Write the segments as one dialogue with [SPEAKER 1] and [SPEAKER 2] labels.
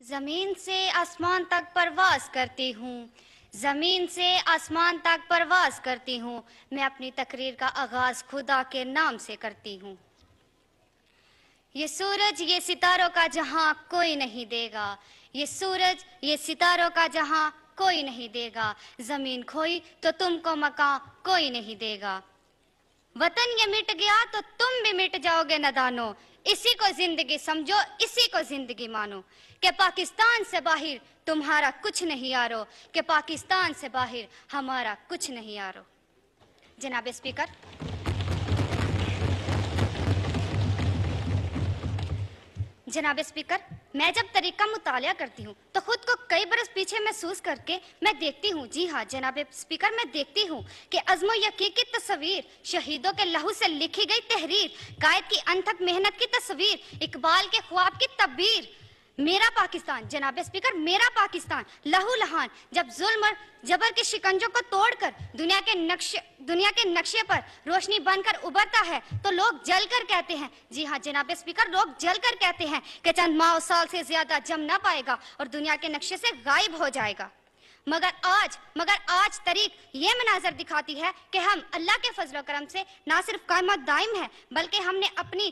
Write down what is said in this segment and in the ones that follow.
[SPEAKER 1] زمین سے آسمان تک پرواز کرتی ہوں، زمین سے آسمان تک پرواز کرتی ہوں، میں اپنی تقریر کا آغاز خدا کے نام سے کرتی ہوں۔ یہ سورج یہ ستاروں کا جہاں کوئی نہیں دے گا، یہ سورج یہ ستاروں کا جہاں کوئی نہیں دے گا، زمین کھوئی تو تم کو مکان کوئی نہیں دے گا۔ وطن یہ مٹ گیا تو تم بھی مٹ جاؤ گے نادانو، اسی کو زندگی سمجھو، اسی کو زندگی مانو، کہ پاکستان سے باہر تمہارا کچھ نہیں آرو، کہ پاکستان سے باہر ہمارا کچھ نہیں آرو۔ جناب اسپیکر، جناب اسپیکر، میں جب طریقہ مطالعہ کرتی ہوں تو خود کو کئی برس پیچھے محسوس کر کے میں دیکھتی ہوں، جی ہاں جناب اسپیکر، میں دیکھتی ہوں کہ عزم و یقین کی تصویر، شہیدوں کے لہو سے لکھی گئی تحریر، قائد کی انتھک محنت کی تصویر، اقبال کے خواب کی تعبیر، میرا پاکستان، جناب اسپیکر، میرا پاکستان لہو لہان جب ظلم اور جبر کے شکنجوں کو توڑ کر دنیا کے نقشے پر روشنی بن کر ابھرتا ہے تو لوگ جل کر کہتے ہیں، جی ہاں جناب اسپیکر، لوگ جل کر کہتے ہیں کہ چند ماہ و سال سے زیادہ جم نہ پائے گا اور دنیا کے نقشے سے غائب ہو جائے گا۔ مگر آج تاریخ یہ مناظر دکھاتی ہے کہ ہم اللہ کے فضل و کرم سے نہ صرف قائم و دائم ہیں بلکہ ہم نے اپنی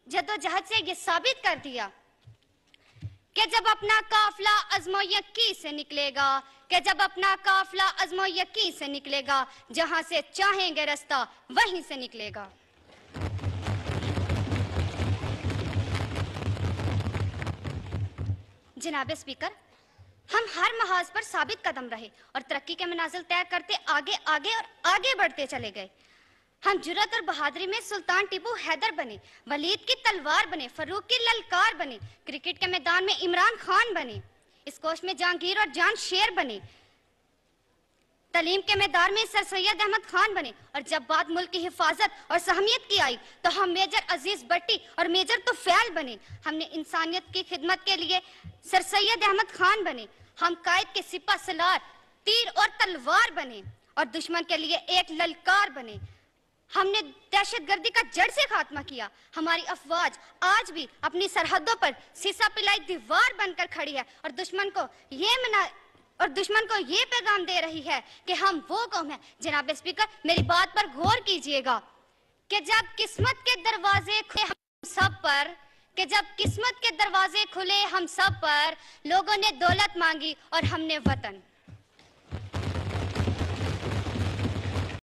[SPEAKER 1] جدوجہد سے یہ ثابت کر دیا کہ جب اپنا قافلہ عزم و یقین سے نکلے گا، کہ جب اپنا قافلہ عزم و یقین سے نکلے گا، جہاں سے چاہیں گے رستہ وہیں سے نکلے گا۔ جناب اسپیکر، ہم ہر محاذ پر ثابت قدم رہے اور ترقی کے منازل طے کرتے آگے بڑھتے چلے گئے۔ ہم جرأت اور بہادری میں سلطان ٹیپو حیدر بنے، ولید کی تلوار بنے، فاروق کی للکار بنے، کرکٹ کے میدان میں عمران خان بنے، اس کوش میں جہانگیر اور جان شیر بنے، تعلیم کے میدان میں سر سید احمد خان بنے، اور جب بات ملک کی حفاظت اور سہمیت کی آئی تو ہم میجر عزیز بٹی اور میجر طفیل بنے۔ ہم نے انسانیت کی خدمت کے لیے سر سید احمد خان بنے، ہم قائد کے سپہ سالار تیر اور تلوار بنے اور دشمن کے لیے ایک للکار بنے۔ ہم نے دہشت گردی کا جڑ سے خاتمہ کیا، ہماری افواج آج بھی اپنی سرحدوں پر سیسا پلائی دیوار بن کر کھڑی ہے اور دشمن کو یہ پیغام دے رہی ہے کہ ہم وہ قوم ہیں۔ جناب اسپیکر، میری بات پر غور کیجئے گا کہ جب قسمت کے دروازے کھلے ہم سب پر، کہ جب قسمت کے دروازے کھلے ہم سب پر، لوگوں نے دولت مانگی اور ہم نے وطن۔